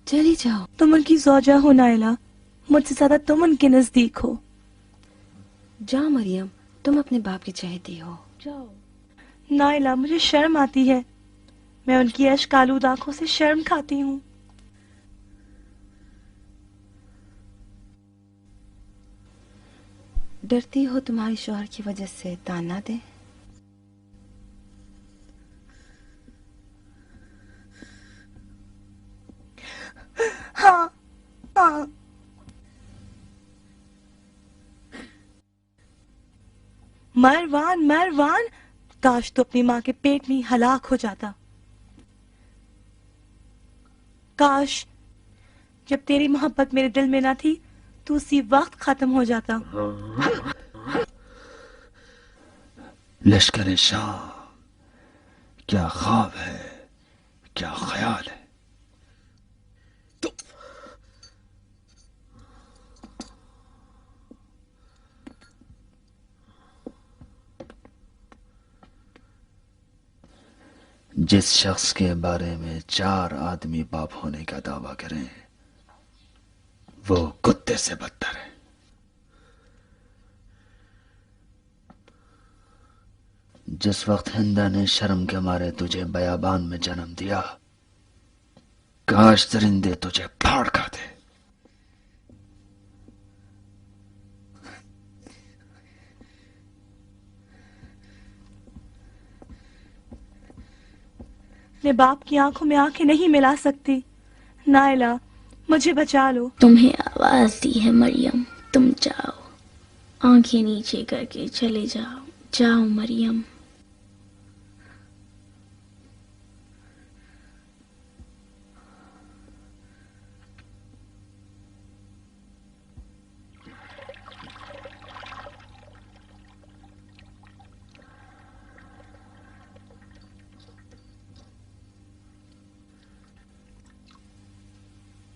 چلی جاؤ. تم ان کی زوجہ ہو نائلہ، مجھ سے زیادہ تم ان کے نزدیک ہو. جاؤ مریم، تم اپنے باپ کی چہیتی ہو. جاؤ. نائلہ مجھے شرم آتی ہے، میں ان کی اشک آلود آنکھوں سے شرم کھاتی ہوں. ڈرتی ہو تمہاری شوہر کی وجہ سے تانا دے؟ ہاں ہاں. مروان مروان، کاش تو اپنی ماں کے پیٹ میں ہی ہلاک ہو جاتا. کاش جب تیری محبت میرے دل میں نہ تھی تو اسی وقت ختم ہو جاتا. لشکر شام، کیا خواب ہے، کیا خیال ہے. جس شخص کے بارے میں 4 آدمی باپ ہونے کا دعویٰ کریں وہ کتے سے بدتر ہے. جس وقت ہندا نے شرم کے مارے تجھے بیابان میں جنم دیا، کاش درندے تجھے پھاڑ کھاتے. میں باپ کی آنکھوں میں آنکھیں نہیں ملا سکتی. نائلہ مجھے بچا لو. تمہیں آواز دی ہے مریم، تم جاؤ. آنکھیں نیچے کر کے چلے جاؤ. جاؤ مریم.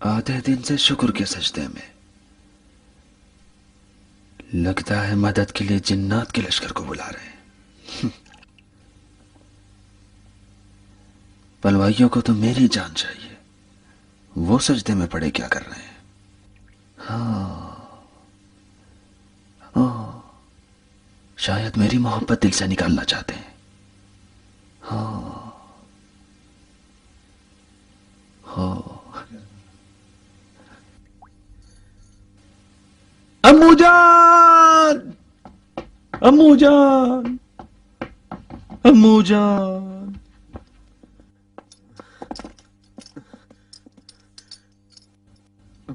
آدھے دن سے شکر کے سجدے میں، لگتا ہے مدد کے لیے جنات کے لشکر کو بلا رہے ہیں. پلوائیوں کو تو میری جان چاہیے، وہ سجدے میں پڑے کیا کر رہے ہیں؟ شاید میری محبت دل سے نکالنا چاہتے ہیں. امو جان، امو جان، امو جان.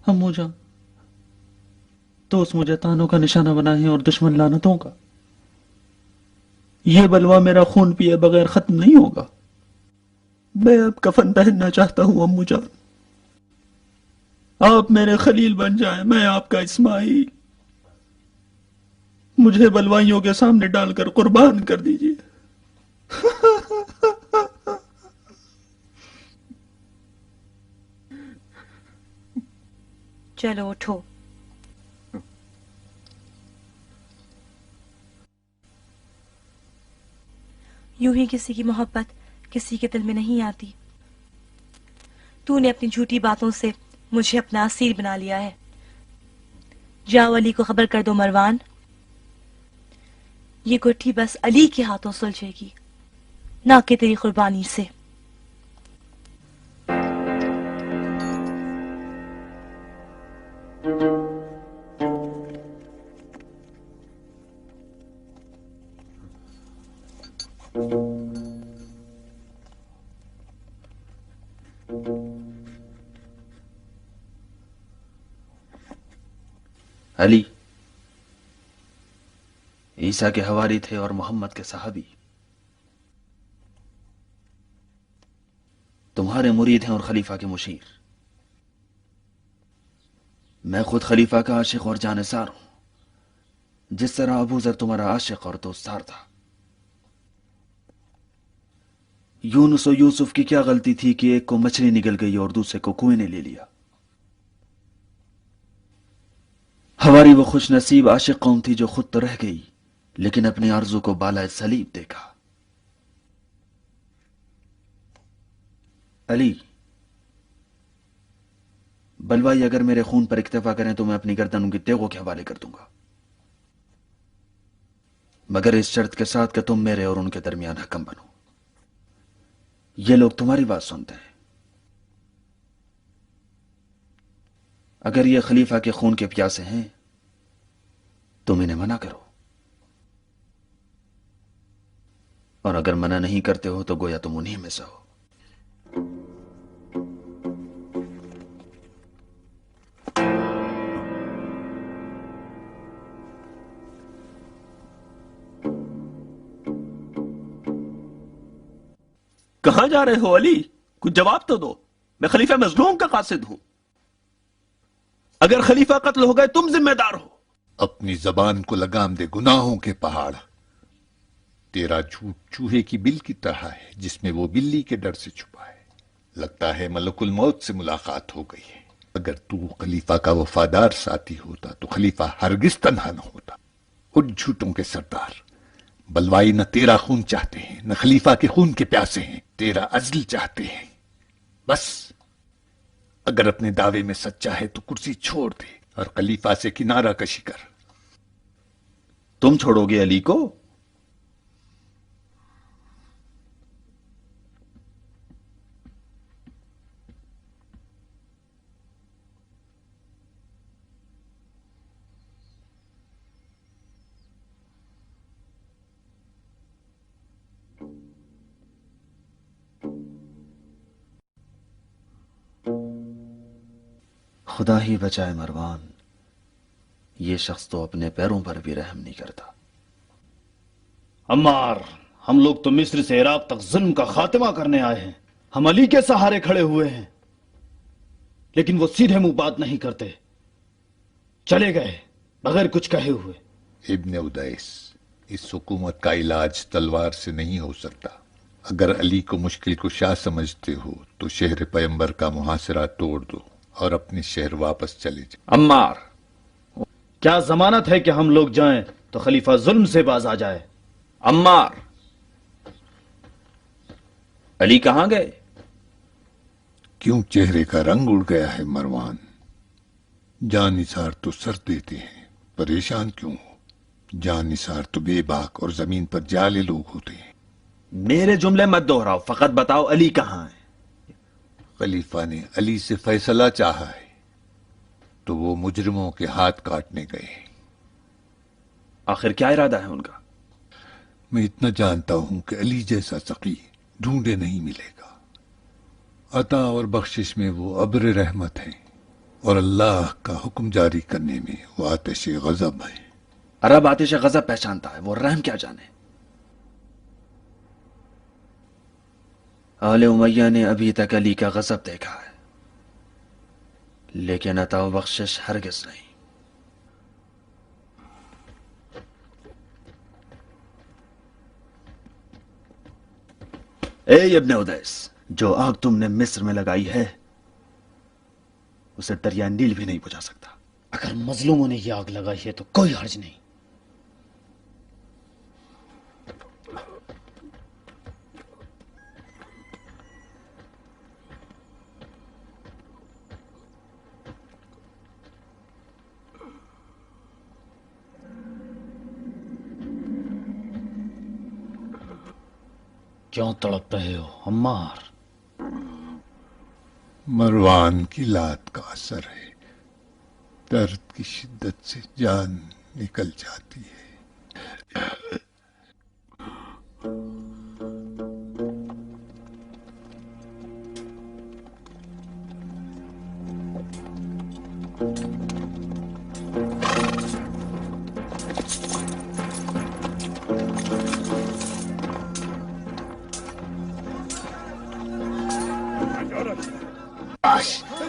امو جان، دوست مجھے تانوں کا نشانہ بنا ہے اور دشمن لعنتوں کا. یہ بلوا میرا خون پیے بغیر ختم نہیں ہوگا. میں اب کفن پہننا چاہتا ہوں امو جان. آپ میرے خلیل بن جائیں، میں آپ کا اسماعیل. مجھے بلوائیوں کے سامنے ڈال کر قربان کر دیجیے. چلو اٹھو. یوں ہی کسی کی محبت کسی کے دل میں نہیں آتی. تو نے اپنی جھوٹی باتوں سے مجھے اپنا اسیر بنا لیا ہے. جاؤ علی کو خبر کر دو مروان، یہ گٹھی بس علی کے ہاتھوں سلجھے گی، نہ کہ تیری قربانی سے. علی عیسیٰ کے حواری تھے اور محمد کے صحابی. تمہارے مرید ہیں اور خلیفہ کے مشیر. میں خود خلیفہ کا عاشق اور جانثار ہوں، جس طرح ابو ذر تمہارا عاشق اور دوستدار تھا. یونس و یوسف کی کیا غلطی تھی کہ ایک کو مچھلی نگل گئی اور دوسرے کو کنویں نے لے لیا؟ ہماری وہ خوش نصیب عاشق قوم تھی جو خود تو رہ گئی لیکن اپنی آرزو کو بالائے صلیب دیکھا. علی، بلوائی اگر میرے خون پر اکتفا کریں تو میں اپنی گردن ان کی تیغوں کے حوالے کر دوں گا، مگر اس شرط کے ساتھ کہ تم میرے اور ان کے درمیان حکم بنو۔ یہ لوگ تمہاری بات سنتے ہیں، اگر یہ خلیفہ کے خون کے پیاسے ہیں تم انہیں منع کرو، اور اگر منع نہیں کرتے ہو تو گویا تم انہی میں سے ہو۔ کہاں جا رہے ہو علی؟ کچھ جواب تو دو، میں خلیفہ مظلوم کا قاصد ہوں، اگر خلیفہ قتل ہو گئے تم ذمہ دار ہو۔ اپنی زبان کو لگام دے گناہوں کے پہاڑ، تیرا جھوٹ چوہے کی بل کی طرح ہے جس میں وہ بلی کے ڈر سے چھپا ہے۔ لگتا ہے ملک الموت سے ملاقات ہو گئی ہے۔ اگر تو خلیفہ کا وفادار ساتھی ہوتا تو خلیفہ ہرگز تنہا نہ ہوتا۔ ان جھوٹوں کے سردار، بلوائی نہ تیرا خون چاہتے ہیں نہ خلیفہ کے خون کے پیاسے ہیں، تیرا عزل چاہتے ہیں۔ بس اگر اپنے دعوے میں سچا ہے تو کرسی چھوڑ دے اور خلیفہ سے کنارہ کشی کر۔ تم چھوڑو گے علی کو؟ خدا ہی بچائے مروان، یہ شخص تو اپنے پیروں پر بھی رحم نہیں کرتا۔ عمار، ہم لوگ تو مصر سے عراق تک ظلم کا خاتمہ کرنے آئے ہیں، ہم علی کے سہارے کھڑے ہوئے ہیں، لیکن وہ سیدھے منہ بات نہیں کرتے، چلے گئے بغیر کچھ کہے ہوئے۔ ابن ادیس، اس حکومت کا علاج تلوار سے نہیں ہو سکتا۔ اگر علی کو مشکل کشا سمجھتے ہو تو شہر پیمبر کا محاصرہ توڑ دو اور اپنے شہر واپس چلے جائیں۔ عمار، کیا ضمانت ہے کہ ہم لوگ جائیں تو خلیفہ ظلم سے باز آ جائے؟ عمار، علی کہاں گئے؟ کیوں چہرے کا رنگ اڑ گیا ہے مروان؟ جان نثار تو سر دیتے ہیں، پریشان کیوں ہو؟ جان نثار تو بے باک اور زمین پر جالے لوگ ہوتے ہیں۔ میرے جملے مت دوہراؤ، فقط بتاؤ علی کہاں ہے؟ خلیفہ نے علی سے فیصلہ چاہا ہے تو وہ مجرموں کے ہاتھ کاٹنے گئے۔ آخر کیا ارادہ ہے ان کا؟ میں اتنا جانتا ہوں کہ علی جیسا سقی ڈھونڈے نہیں ملے گا۔ عطا اور بخشش میں وہ ابر رحمت ہیں اور اللہ کا حکم جاری کرنے میں وہ آتش غضب ہے۔ عرب آتش غضب پہچانتا ہے، وہ رحم کیا جانے۔ آل امیہ نے ابھی تک علی کا غضب دیکھا ہے، لیکن عطا و بخشش ہرگز نہیں۔ اے ابن ادیس، جو آگ تم نے مصر میں لگائی ہے اسے دریا نیل بھی نہیں بجھا سکتا۔ اگر مظلوموں نے یہ آگ لگائی ہے تو کوئی حرج نہیں۔ کیوں تڑپ رہے ہو عمار؟ مروان کی لات کا اثر ہے، درد کی شدت سے جان نکل جاتی ہے۔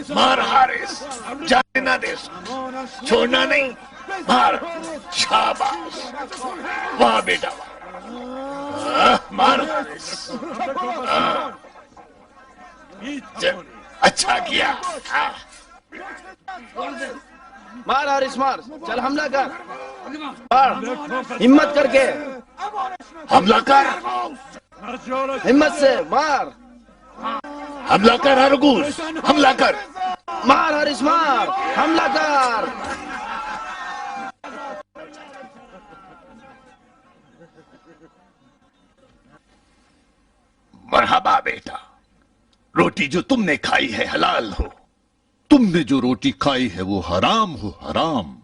مار حارث، جانے نہ دے، چھوڑنا نہیں، مار، شاباش، واہ بیٹا واہ، مار حارث، اچھا کیا۔ مار حارث مار، چل حملہ کر، مار، ہمت کر کے، حملہ کر، ہمت سے مار، حملہ کر ہرگوز، حملہ کر۔ مار حارث مار، حملہ کر. مرحبا بیٹا، روٹی جو تم نے کھائی ہے حلال ہو، تم نے جو روٹی کھائی ہے وہ حرام ہو حرام.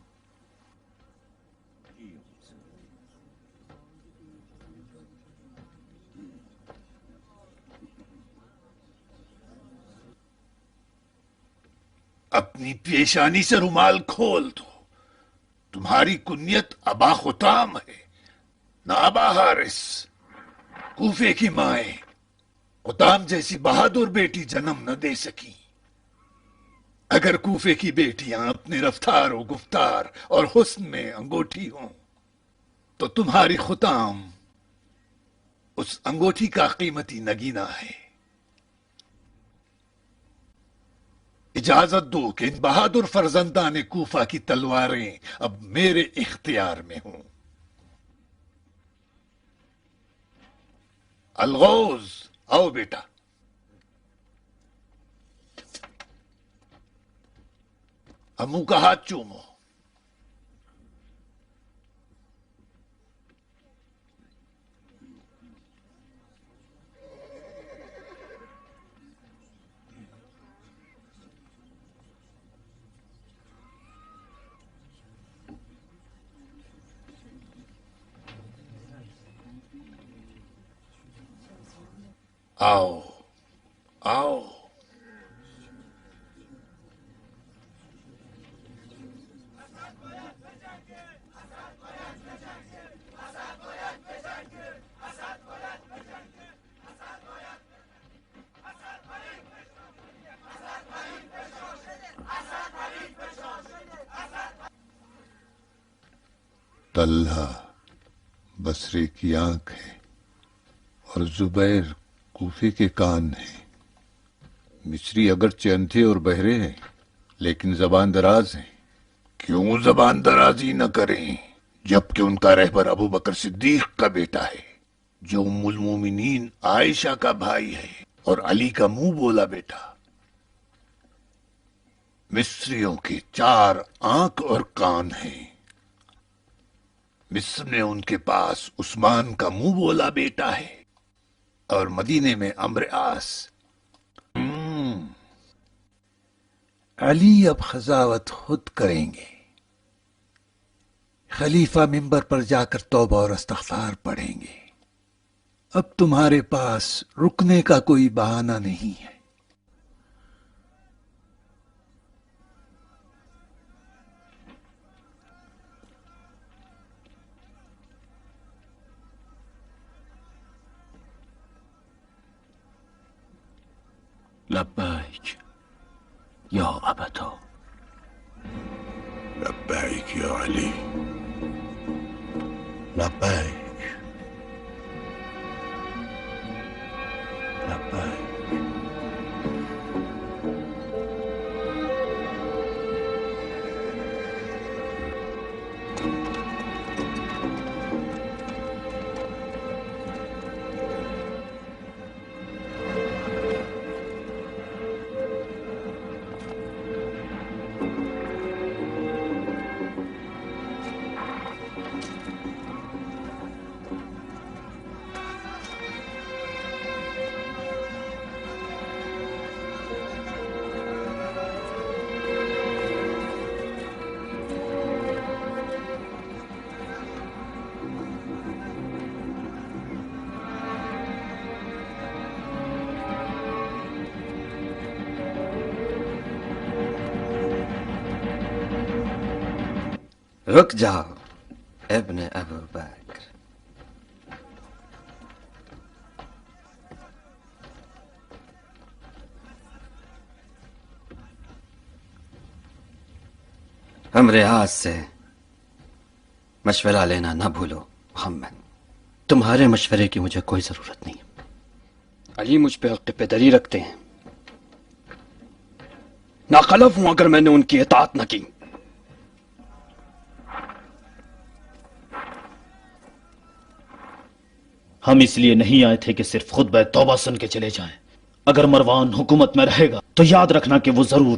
اپنی پیشانی سے رومال کھول دو. تمہاری کنیت ابا خطام ہے نہ ابا حارث. کوفے کی مائیں خطام جیسی بہادر بیٹی جنم نہ دے سکی. اگر کوفے کی بیٹیاں اپنے رفتار و گفتار اور حسن میں انگوٹھی ہوں تو تمہاری خطام اس انگوٹھی کا قیمتی نگینہ ہے. اجازت دو کہ ان بہادر فرزندان کوفہ کی تلواریں اب میرے اختیار میں ہوں. الغوز، آؤ بیٹا. امو کا ہاتھ چومو. آؤ آؤ. طلحہ بصری کی آنکھ ہے اور زبیر کوفے کے کان ہیں. مصری اگرچہ اندھے اور بہرے ہیں لیکن زبان دراز ہیں. کیوں زبان درازی نہ کریں جبکہ ان کا رہبر ابو بکر صدیق کا بیٹا ہے جو ام المومنین عائشہ کا بھائی ہے اور علی کا منہ بولا بیٹا. مصریوں کے 4 آنکھ اور کان ہیں. مصر میں ان کے پاس عثمان کا منہ بولا بیٹا ہے اور مدینے میں عمرو عاص. علی اب قضاوت خود کریں گے. خلیفہ منبر پر جا کر توبہ اور استغفار پڑھیں گے. اب تمہارے پاس رکنے کا کوئی بہانہ نہیں ہے. لبیک یا ابتا. لبیک یا علی. لبیک لبیک. رک جاؤ ابن ابو بکر. عمرو عاص سے مشورہ لینا نہ بھولو محمد. تمہارے مشورے کی مجھے کوئی ضرورت نہیں. علی مجھ پہ حق پدری رکھتے ہیں. ناخلف ہوں اگر میں نے ان کی اطاعت نہ کی. ہم اس لیے نہیں آئے تھے کہ صرف خطبہ توبہ سن کے چلے جائیں. اگر مروان حکومت میں رہے گا تو یاد رکھنا کہ وہ ضرور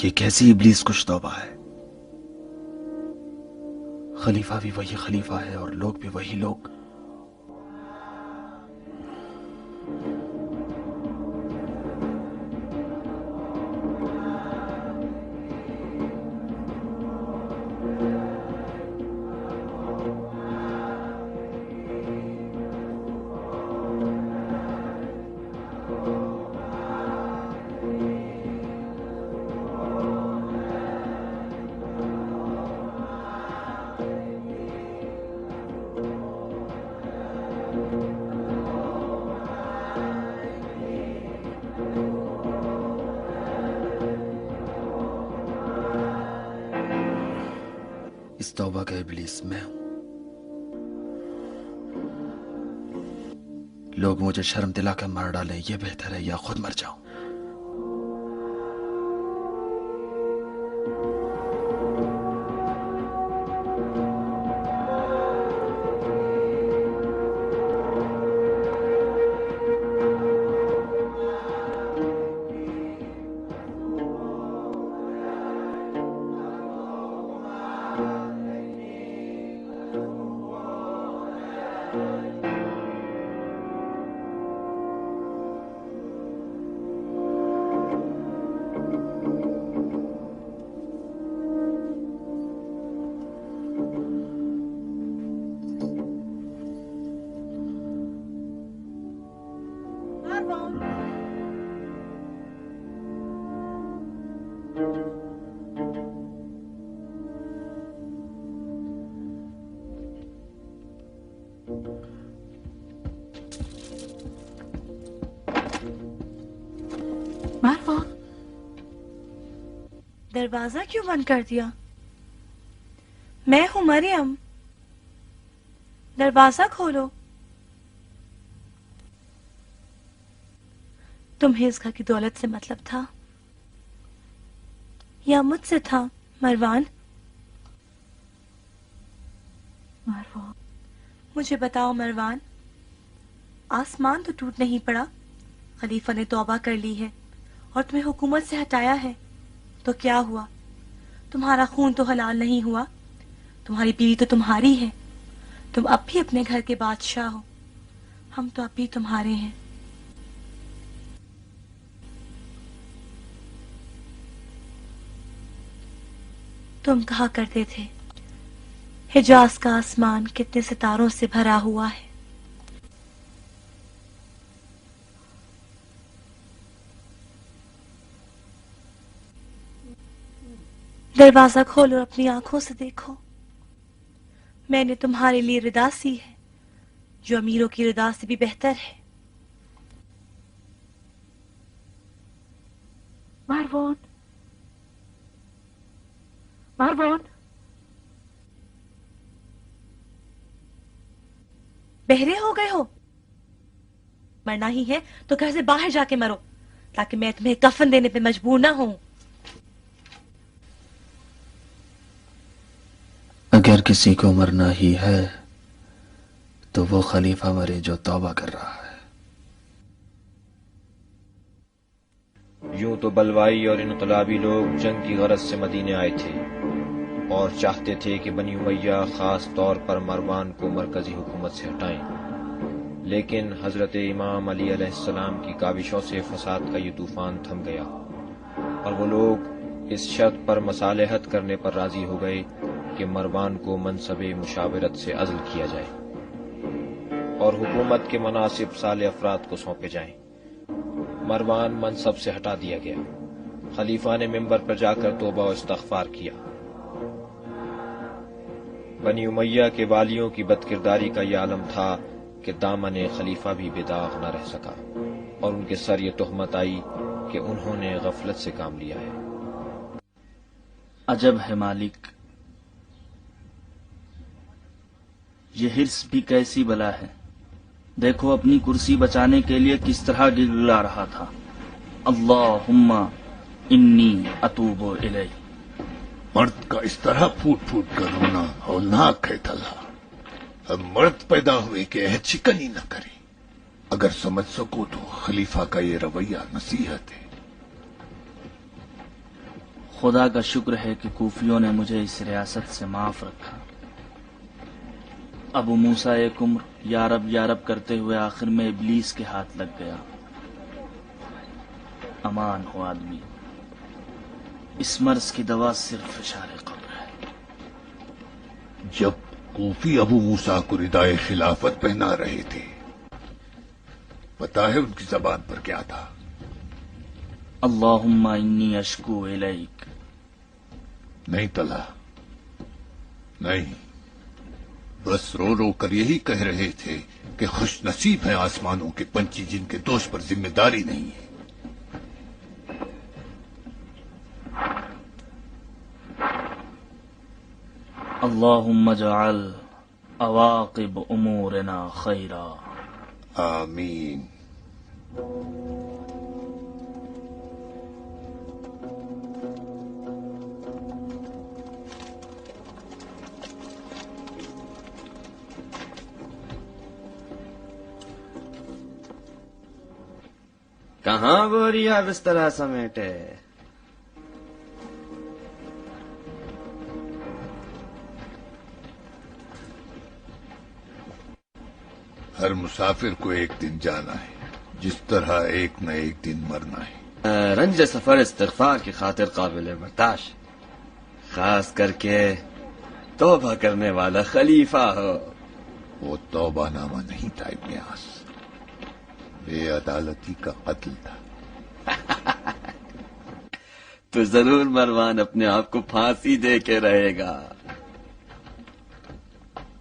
یہ کیسی ابلیس کش توبہ ہے؟ خلیفہ بھی وہی خلیفہ ہے اور لوگ بھی وہی لوگ. اس توبہ کا ابلیس میں ہوں. لوگ مجھے شرم دلا کر مار ڈالیں یہ بہتر ہے یا خود مر جاؤں. دروازہ کیوں بند کر دیا؟ میں ہوں مریم، دروازہ کھولو. تمہیں اس گھر کی دولت سے مطلب تھا یا مجھ سے تھا مروان؟ مجھے بتاؤ مروان، آسمان تو ٹوٹ نہیں پڑا، خلیفہ نے توبہ کر لی ہے اور تمہیں حکومت سے ہٹایا ہے، تو کیا ہوا؟ تمہارا خون تو حلال نہیں ہوا، تمہاری بیوی تو تمہاری ہے، تم اب بھی اپنے گھر کے بادشاہ ہو، ہم تو اب بھی تمہارے ہیں. تم کہا کرتے تھے حجاز کا آسمان کتنے ستاروں سے بھرا ہوا ہے. دروازہ کھولو اور اپنی آنکھوں سے دیکھو، میں نے تمہارے لیے ردا سی ہے جو امیروں کی ردا سے بھی بہتر ہے. مروان، مروان، بہرے ہو گئے ہو؟ مرنا ہی ہے تو گھر سے باہر جا کے مرو تاکہ میں تمہیں کفن دینے پہ مجبور نہ ہوں. اگر کسی کو مرنا ہی ہے تو وہ خلیفہ مرے جو توبہ کر رہا ہے۔ یوں تو بلوائی اور انقلابی لوگ جنگ کی غرض سے مدینے آئے تھے اور چاہتے تھے کہ بنی امیہ خاص طور پر مروان کو مرکزی حکومت سے ہٹائیں، لیکن حضرت امام علی علیہ السلام کی کاوشوں سے فساد کا یہ طوفان تھم گیا اور وہ لوگ اس شرط پر مصالحت کرنے پر راضی ہو گئے کہ مروان کو منصب مشاورت سے عزل کیا جائے اور حکومت کے مناسب صالح افراد کو سونپے جائیں۔ مروان منصب سے ہٹا دیا گیا۔ خلیفہ نے منبر پر جا کر توبہ و استغفار کیا۔ بنی امیہ کے والیوں کی بد کرداری کا یہ عالم تھا کہ دامن خلیفہ بھی بے داغ نہ رہ سکا اور ان کے سر یہ تہمت آئی کہ انہوں نے غفلت سے کام لیا ہے۔ عجب ہے مالک، یہ حرص بھی کیسی بلا ہے۔ دیکھو اپنی کرسی بچانے کے لیے کس طرح گڑگڑا رہا تھا، اللہم انی اتوب الیک۔ مرد کا اس طرح پھوٹ پھوٹ کر رونا ہولناک ہے طلحہ۔ اب مرد پیدا ہوئے کہ عہد شکنی نہ کرے۔ اگر سمجھ سکو تو خلیفہ کا یہ رویہ نصیحت ہے۔ خدا کا شکر ہے کہ کوفیوں نے مجھے اس ریاست سے معاف رکھا۔ ابو موسیٰ کمر یارب کرتے ہوئے آخر میں ابلیس کے ہاتھ لگ گیا۔ امان ہو آدمی، اس مرض کی دوا صرف اشارے قبر ہے۔ جب کوفی ابو موسیٰ کو ردائے خلافت پہنا رہے تھے، پتہ ہے ان کی زبان پر کیا تھا؟ اللہم انی اشکو الیک۔ نہیں طلحہ، نہیں، بس رو رو کر یہی کہہ رہے تھے کہ خوش نصیب ہیں آسمانوں کے پنچھی جن کے دوش پر ذمہ داری نہیں ہے۔ اللہم اجعل عواقب امورنا خیرا۔ آمین۔ کہاں بوریا بسترا سمیٹے؟ ہر مسافر کو ایک دن جانا ہے، جس طرح ایک نہ ایک دن مرنا ہے۔ رنج سفر استغفار کی خاطر قابل برداشت، خاص کر کے توبہ کرنے والا خلیفہ ہو۔ وہ توبہ نامہ نہیں تھا ابن عاص، بے عدالتی کا قتل تھا۔ تو ضرور مروان اپنے آپ کو پھانسی دے کے رہے گا۔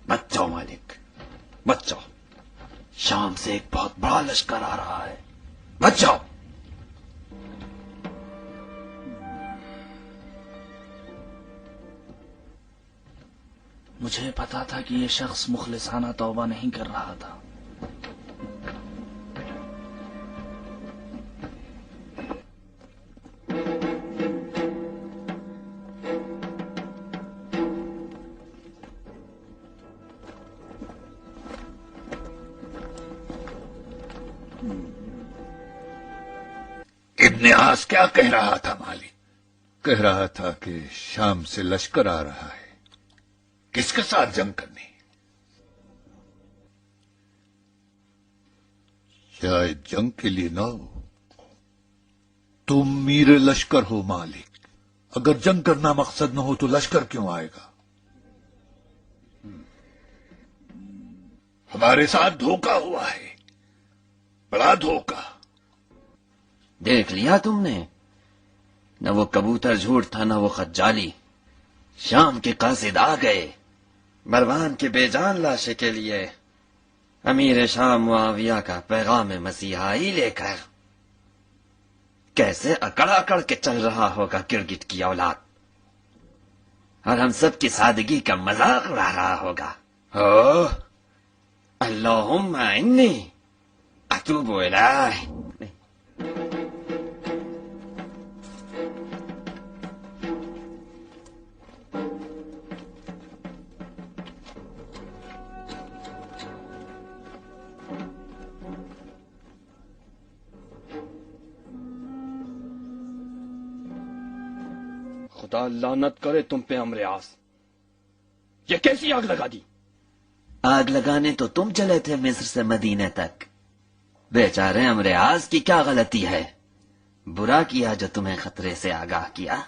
مت جاؤ مالک، مت جاؤ، شام سے ایک بہت بڑا لشکر آ رہا ہے، مت جاؤ۔ مجھے پتا تھا کہ یہ شخص مخلصانہ توبہ نہیں کر رہا تھا۔ ابن عاص کیا کہہ رہا تھا مالک؟ کہہ رہا تھا کہ شام سے لشکر آ رہا ہے، کس کے ساتھ جنگ کرنی؟ شاید جنگ کے لیے نہ ہو، تم میر لشکر ہو مالک۔ اگر جنگ کرنا مقصد نہ ہو تو لشکر کیوں آئے گا؟ ہمارے ساتھ دھوکہ ہوا ہے، بڑا دھوکہ۔ دیکھ لیا تم نے، نہ وہ کبوتر جھوٹ تھا نہ وہ خط جعلی۔ شام کے قاصد آ گئے مروان کے بے جان لاشے کے لیے، امیر شام معاویہ کا پیغام مسیحائی لے کر۔ کیسے اکڑ اکڑ کے چل رہا ہوگا گرگٹ کی اولاد، اور ہم سب کی سادگی کا مذاق اڑا رہا ہوگا۔ اللہم انی اتوب الیک۔ خدا لعنت کرے تم پہ عمر عاص، یہ کیسی آگ لگا دی؟ آگ لگانے تو تم چلے تھے مصر سے مدینے تک، بیچارے عمر عاص کی کیا غلطی ہے؟ برا کیا جو تمہیں خطرے سے آگاہ کیا۔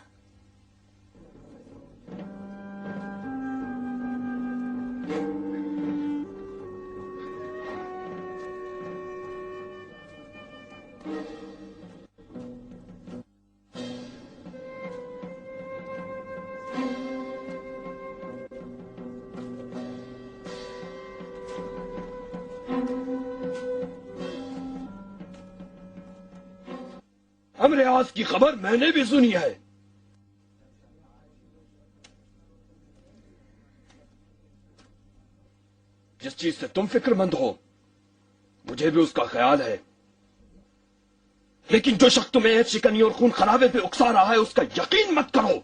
عمر عاص کی خبر میں نے بھی سنی ہے۔ جس چیز سے تم فکر مند ہو مجھے بھی اس کا خیال ہے، لیکن جو شخص تمہیں عیش شکنی اور خون خرابے پہ اکسا رہا ہے اس کا یقین مت کرو۔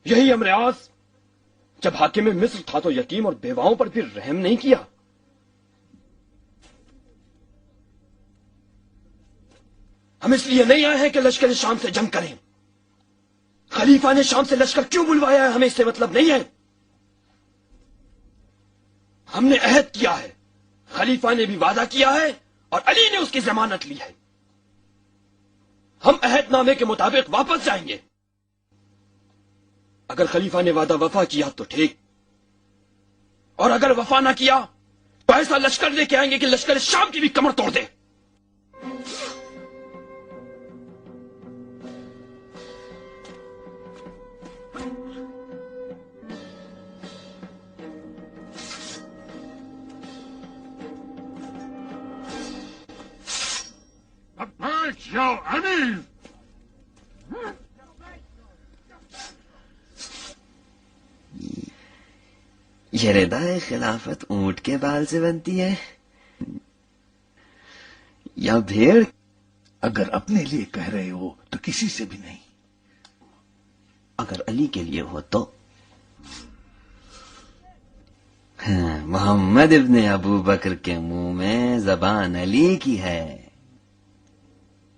یہی عمر عاص جب حاکم مصر تھا تو یتیم اور بیواؤں پر بھی رحم نہیں کیا۔ ہم اس لیے نہیں آئے ہیں کہ لشکر شام سے جنگ کریں۔ خلیفہ نے شام سے لشکر کیوں بلوایا ہے ہمیں اس سے مطلب نہیں ہے۔ ہم نے عہد کیا ہے، خلیفہ نے بھی وعدہ کیا ہے اور علی نے اس کی ضمانت لی ہے۔ ہم عہد نامے کے مطابق واپس جائیں گے۔ اگر خلیفہ نے وعدہ وفا کیا تو ٹھیک، اور اگر وفا نہ کیا تو ایسا لشکر لے کے آئیں گے کہ لشکر شام کی بھی کمر توڑ دے۔ یہ ردائے خلافت اونٹ کے بال سے بنتی ہے یا بھیڑ؟ اگر اپنے لیے کہہ رہے ہو تو کسی سے بھی نہیں۔ اگر علی کے لیے ہو تو؟ محمد ابن ابو بکر کے منہ میں زبان علی کی ہے،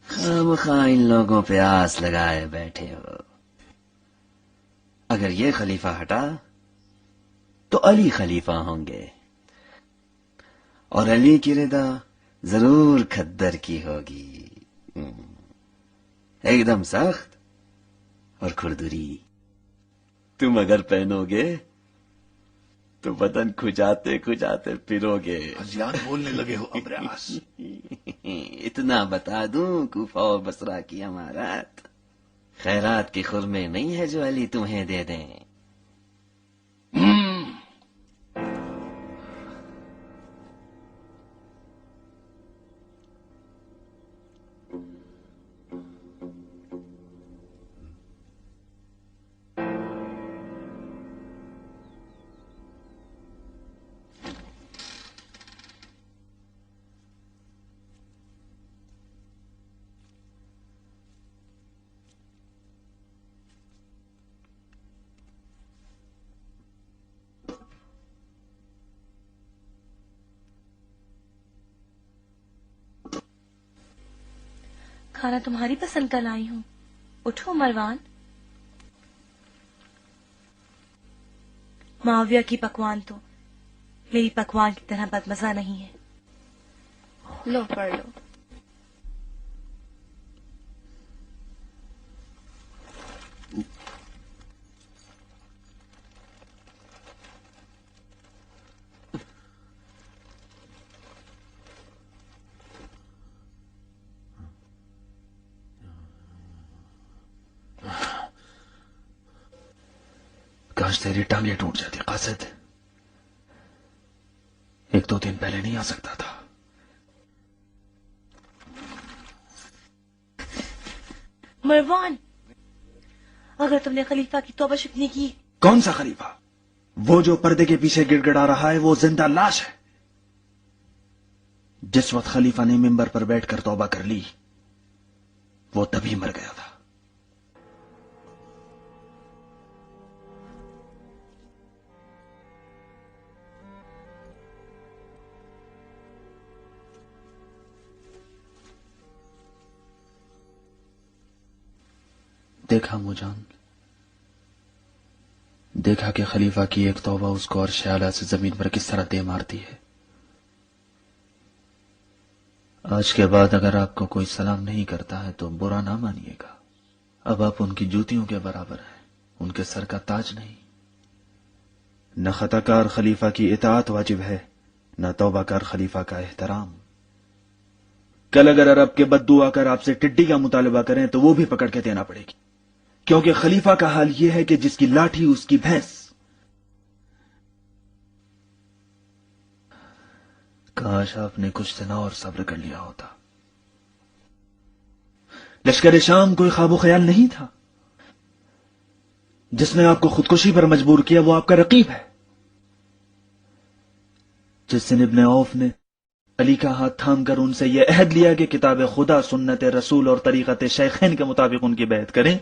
خواہ ان لوگوں پہ آس لگائے بیٹھے ہو۔ اگر یہ خلیفہ ہٹا تو علی خلیفہ ہوں گے، اور علی کی رضا ضرور کھدر کی ہوگی، ایک دم سخت اور کھردری۔ تم اگر پہنو گے تو بدن کھجاتے کھجاتے پھرو گے۔ ازیان بولنے لگے ہو عمر عاص۔ اتنا بتا دوں کوفہ و بصرہ کی امارات خیرات کی خرمے نہیں ہے جو علی تمہیں دے دیں۔ کھانا تمہاری پسند کا لائی ہوں، اٹھو مروان۔ معاویہ کی پکوان تو میری پکوان کی طرح بدمزہ نہیں ہے۔ لو پڑھ لو۔ کاش تیری ٹانگیں ٹوٹ جاتی قاصد، ایک دو دن پہلے نہیں آ سکتا تھا۔ مروان، اگر تم نے خلیفہ کی توبہ شکنی کی۔ کون سا خلیفہ؟ وہ جو پردے کے پیچھے گڑ گڑا رہا ہے وہ زندہ لاش ہے۔ جس وقت خلیفہ نے ممبر پر بیٹھ کر توبہ کر لی وہ تبھی مر گیا تھا۔ دیکھا مجان، دیکھا کہ خلیفہ کی ایک توبہ اس کو عرش اعلیٰ سے زمین پر کس طرح دے مارتی ہے۔ آج کے بعد اگر آپ کو کوئی سلام نہیں کرتا ہے تو برا نہ مانیے گا، اب آپ ان کی جوتیوں کے برابر ہیں، ان کے سر کا تاج نہیں۔ نہ خطا کار خلیفہ کی اطاعت واجب ہے، نہ توبہ کار خلیفہ کا احترام۔ کل اگر عرب کے بددو آ کر آپ سے ٹڈی کا مطالبہ کریں تو وہ بھی پکڑ کے دینا پڑے گی، کیونکہ خلیفہ کا حال یہ ہے کہ جس کی لاٹھی اس کی بھینس۔ کاش آپ نے کچھ دن اور صبر کر لیا ہوتا۔ لشکر شام کوئی خواب و خیال نہیں تھا، جس نے آپ کو خودکشی پر مجبور کیا وہ آپ کا رقیب ہے۔ جس دن ابن عوف نے علی کا ہاتھ تھام کر ان سے یہ عہد لیا کہ کتاب خدا، سنت رسول اور طریقت شیخین کے مطابق ان کی بیعت کریں،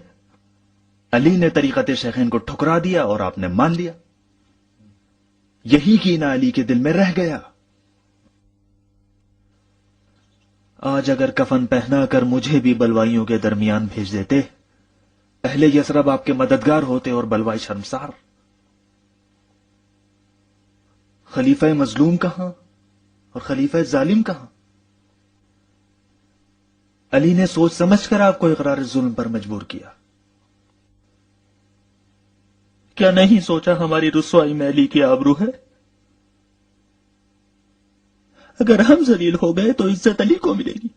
علی نے طریقت شیخین کو ٹھکرا دیا اور آپ نے مان لیا۔ یہی کینہ علی کے دل میں رہ گیا۔ آج اگر کفن پہنا کر مجھے بھی بلوائیوں کے درمیان بھیج دیتے، اہل یثرب آپ کے مددگار ہوتے اور بلوائی شرمسار۔ خلیفہ مظلوم کہاں اور خلیفہ ظالم کہاں؟ علی نے سوچ سمجھ کر آپ کو اقرار ظلم پر مجبور کیا۔ کیا نہیں سوچا ہماری رسوائی میں علی کی آبرو ہے؟ اگر ہم ذلیل ہو گئے تو عزت علی کو ملے گی۔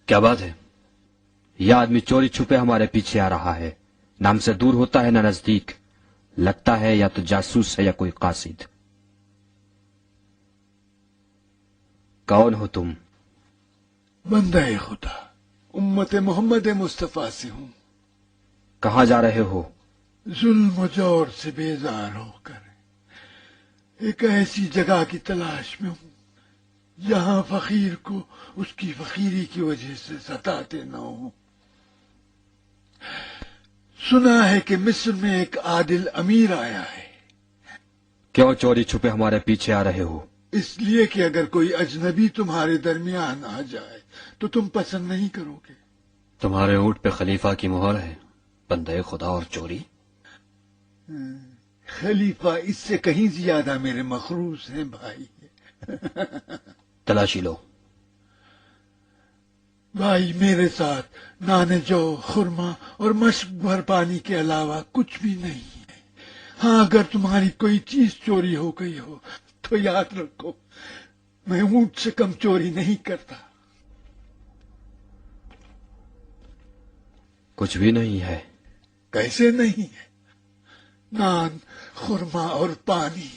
کیا بات ہے؟ یہ آدمی چوری چھپے ہمارے پیچھے آ رہا ہے، نہ ہم سے دور ہوتا ہے نہ نزدیک، لگتا ہے یا تو جاسوس ہے یا کوئی قاصد۔ کون ہو تم؟ بندہ خدا، امت محمد مصطفیٰ سے ہوں۔ کہاں جا رہے ہو؟ ظلم و جور سے بیزار ہو کر ایک ایسی جگہ کی تلاش میں ہوں یہاں فقیر کو اس کی فقیری کی وجہ سے ستاتے نہ ہوں۔ سنا ہے کہ مصر میں ایک عادل امیر آیا ہے۔ کیوں چوری چھپے ہمارے پیچھے آ رہے ہو؟ اس لیے کہ اگر کوئی اجنبی تمہارے درمیان آ جائے تو تم پسند نہیں کرو گے۔ تمہارے اونٹ پہ خلیفہ کی مہر ہے، بندے خدا اور چوری؟ خلیفہ اس سے کہیں زیادہ میرے مخروص ہیں بھائی۔ تلاشی لو۔ بھائی میرے ساتھ نانے جو، خرما اور مشک بھر پانی کے علاوہ کچھ بھی نہیں ہے۔ ہاں اگر تمہاری کوئی چیز چوری ہو گئی ہو تو یاد رکھو میں اونٹ سے کم چوری نہیں کرتا۔ کچھ بھی نہیں ہے؟ کیسے نہیں ہے؟ نان، خرما اور پانی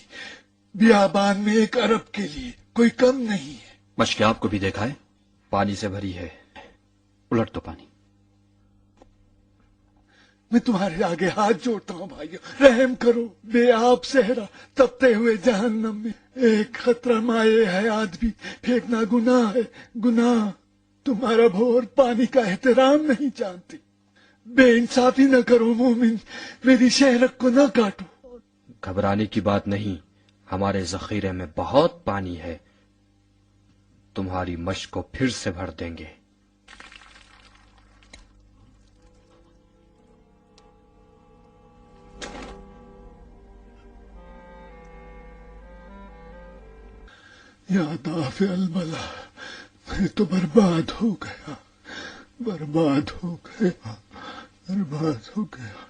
بیابان میں ایک عرب کے لیے کوئی کم نہیں ہے۔ مشکیں آپ کو بھی دیکھا ہے، پانی سے بھری ہے، الٹ تو پانی۔ میں تمہارے آگے ہاتھ جوڑتا ہوں بھائیو، رحم کرو، بے آب صحرا تپتے ہوئے جہنم میں ایک خطرہ مائے حیات بھی پھینکنا گناہ ہے، گناہ۔ تمہارا بھور پانی کا احترام نہیں جانتی، بے انصافی نہ کرو مومن، میری شہرت کو نہ کاٹو۔ گھبرانے کی بات نہیں، ہمارے ذخیرے میں بہت پانی ہے، تمہاری مشق کو پھر سے بھر دیں گے۔ یا دافع البلا، میں تو برباد ہو گیا، برباد ہو گیا، برباد ہو گیا۔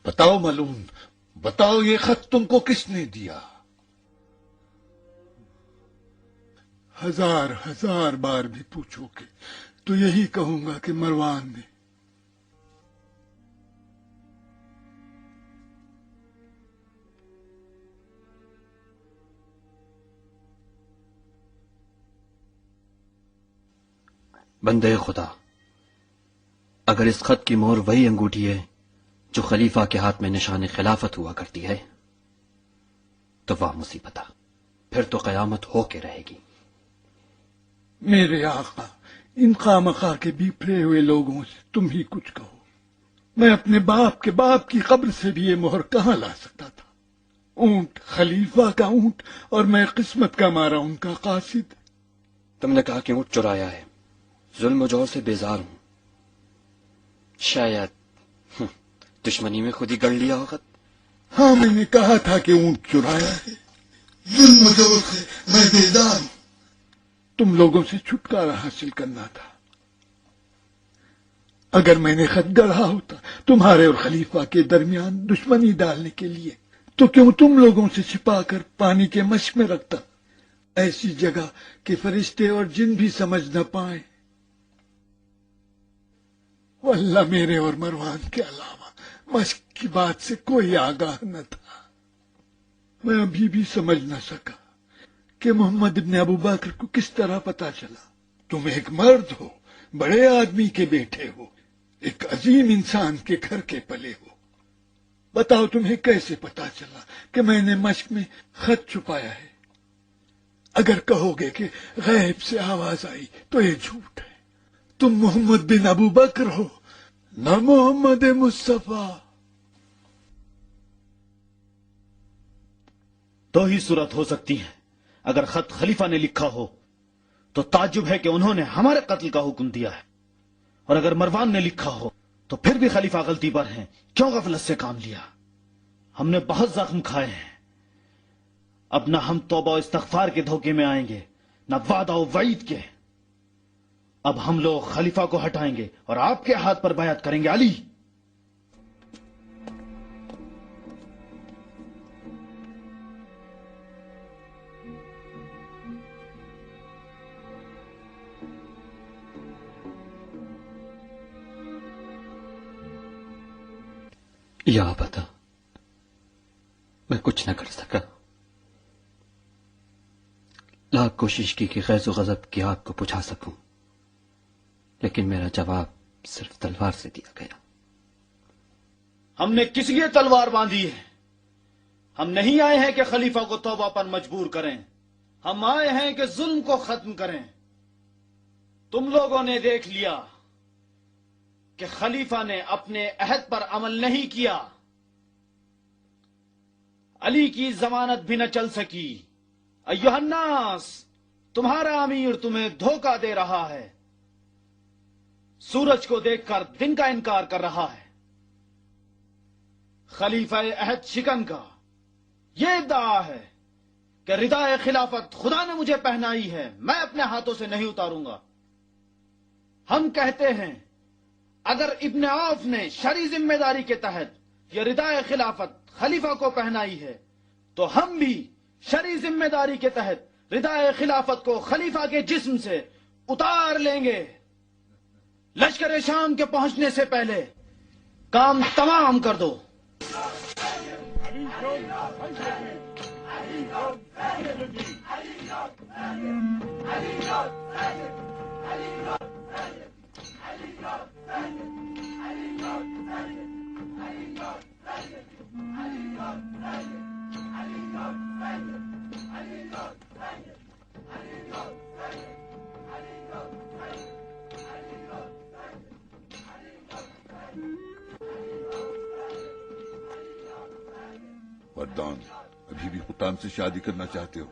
بتاؤ ملعون، بتاؤ یہ خط تم کو کس نے دیا؟ ہزار ہزار بار بھی پوچھو گے تو یہی کہوں گا کہ مروان نے۔ بندے خدا، اگر اس خط کی مہر وہی انگوٹھی ہے جو خلیفہ کے ہاتھ میں نشان خلافت ہوا کرتی ہے تو واہ مصیبتہ، پھر تو قیامت ہو کے رہے گی۔ میرے آقا، ان خامخواہ کے بپھرے ہوئے لوگوں سے تم ہی کچھ کہو۔ میں اپنے باپ کے باپ کی قبر سے بھی یہ مہر کہاں لا سکتا تھا؟ اونٹ خلیفہ کا اونٹ اور میں قسمت کا مارا ان کا قاصد۔ تم نے کہا کہ اونٹ چرایا ہے، ظلم و جور سے بیزار ہوں، شاید دشمنی میں خود ہی گڑ لیا ہوگا۔ ہاں، میں نے کہا تھا کہ اونٹ چرایا ہے، ظلم و جور سے میں بیزار ہوں۔ تم لوگوں سے چھٹکارا حاصل کرنا تھا۔ اگر میں نے خط گڑھا ہوتا تمہارے اور خلیفہ کے درمیان دشمنی ڈالنے کے لیے تو کیوں تم لوگوں سے چھپا کر پانی کے مشق میں رکھتا، ایسی جگہ کہ فرشتے اور جن بھی سمجھ نہ پائیں۔ واللہ میرے اور مروان کے علاوہ مشق کی بات سے کوئی آگاہ نہ تھا۔ میں ابھی بھی سمجھ نہ سکا کہ محمد ابن ابو بکر کو کس طرح پتا چلا۔ تم ایک مرد ہو، بڑے آدمی کے بیٹے ہو، ایک عظیم انسان کے گھر کے پلے ہو، بتاؤ تمہیں کیسے پتا چلا کہ میں نے مشق میں خط چھپایا ہے؟ اگر کہو گے کہ غیب سے آواز آئی تو یہ جھوٹ ہے۔ تم محمد بن ابو بکر ہو، نہ محمد مصطفیٰ۔ دو ہی صورت ہو سکتی ہے، اگر خط خلیفہ نے لکھا ہو تو تعجب ہے کہ انہوں نے ہمارے قتل کا حکم دیا ہے، اور اگر مروان نے لکھا ہو تو پھر بھی خلیفہ غلطی پر ہیں، کیوں غفلت سے کام لیا؟ ہم نے بہت زخم کھائے ہیں، اب نہ ہم توبہ و استغفار کے دھوکے میں آئیں گے، نہ وعدہ و وعید کے۔ اب ہم لوگ خلیفہ کو ہٹائیں گے اور آپ کے ہاتھ پر بیعت کریں گے۔ علی، یا پتا میں کچھ نہ کر سکا، لاکھ کوشش کی کہ غیظ و غضب کی آگ کو بجھا سکوں، لیکن میرا جواب صرف تلوار سے دیا گیا۔ ہم نے کس لیے تلوار باندھی ہے؟ ہم نہیں آئے ہیں کہ خلیفہ کو توبہ پر مجبور کریں، ہم آئے ہیں کہ ظلم کو ختم کریں۔ تم لوگوں نے دیکھ لیا کہ خلیفہ نے اپنے عہد پر عمل نہیں کیا، علی کی ضمانت بھی نہ چل سکی۔ ایھا الناس، تمہارا امیر تمہیں دھوکہ دے رہا ہے، سورج کو دیکھ کر دن کا انکار کر رہا ہے۔ خلیفہ عہد شکن کا یہ ادعا ہے کہ ردائے خلافت خدا نے مجھے پہنائی ہے، میں اپنے ہاتھوں سے نہیں اتاروں گا۔ ہم کہتے ہیں اگر ابن عوف نے شرعی ذمہ داری کے تحت یہ ردائے خلافت خلیفہ کو پہنائی ہے تو ہم بھی شرعی ذمہ داری کے تحت ردائے خلافت کو خلیفہ کے جسم سے اتار لیں گے. لشکر شام کے پہنچنے سے پہلے کام تمام کر دو. وردان، ابھی بھی قطام سے شادی کرنا چاہتے ہو؟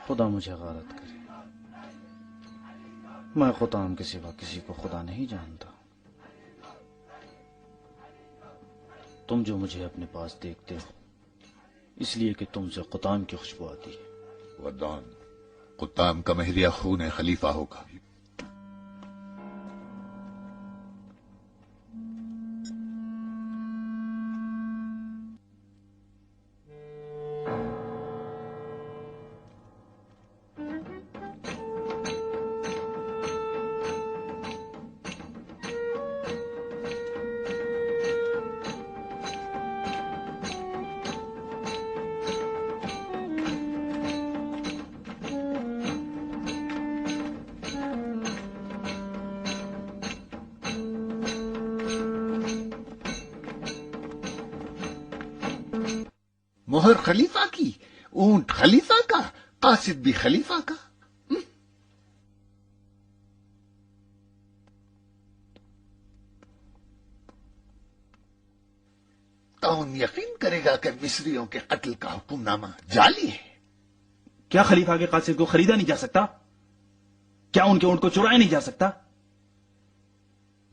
خدا مجھے غارت کرے، میں قطام کے سوا کسی کو خدا نہیں جانتا. تم جو مجھے اپنے پاس دیکھتے ہو اس لیے کہ تم سے قطام کی خوشبو آتی ہے. وردان، قطام کا مہریہ خون خلیفہ ہوگا. مہر خلیفہ کی، اونٹ خلیفہ کا، قاصد بھی خلیفہ کا. کون یقین کرے گا کہ مصریوں کے قتل کا حکم نامہ جعلی ہے؟ کیا خلیفہ کے قاصد کو خریدا نہیں جا سکتا؟ کیا ان کے اونٹ کو چرایا نہیں جا سکتا؟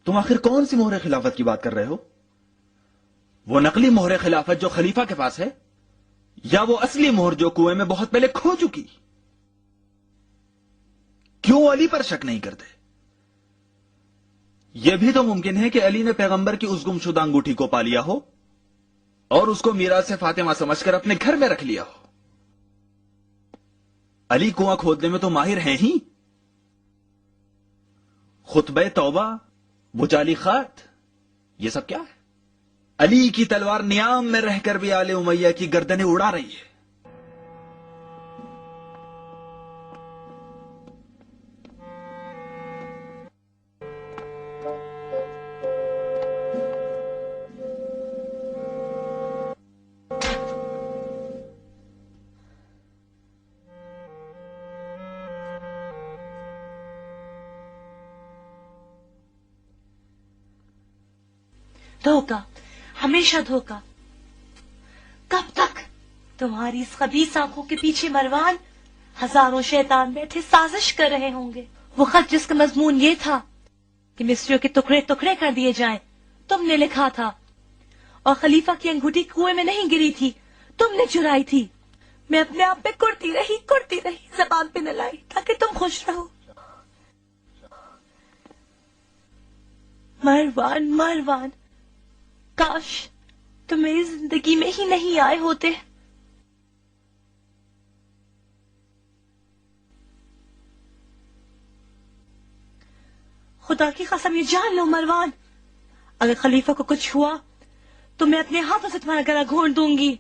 تم آخر کون سی مہر خلافت کی بات کر رہے ہو؟ وہ نقلی مہر خلافت جو خلیفہ کے پاس ہے، یا وہ اصلی مہر جو کنویں میں بہت پہلے کھو چکی؟ کیوں علی پر شک نہیں کرتے؟ یہ بھی تو ممکن ہے کہ علی نے پیغمبر کی اس گمشدہ انگوٹھی کو پا لیا ہو اور اس کو میراث سے فاطمہ سمجھ کر اپنے گھر میں رکھ لیا ہو. علی کنواں کھودنے میں تو ماہر ہیں ہی. خطبہ توبہ، بجالی خط، یہ سب کیا ہے؟ علی کی تلوار نیام میں رہ کر بھی آل امیہ کی گردنیں اڑا رہی ہے. دھوکا، ہمیشہ دھوکا. کب تک تمہاری اس خبیث آنکھوں کے پیچھے مروان ہزاروں شیطان بیٹھے سازش کر رہے ہوں گے؟ وہ خط جس کا مضمون یہ تھا کہ مصریوں کے ٹکڑے ٹکڑے کر دیے جائیں، تم نے لکھا تھا. اور خلیفہ کی انگوٹھی کنویں میں نہیں گری تھی، تم نے چرائی تھی. میں اپنے آپ پہ کرتی رہی، زبان پہ نہ لائی تاکہ تم خوش رہو. مروان، کاش تم میری زندگی میں ہی نہیں آئے ہوتے. خدا کی قسم یہ جان لو مروان، اگر خلیفہ کو کچھ ہوا تو میں اپنے ہاتھوں سے تمہارا گلا گھونٹ دوں گی.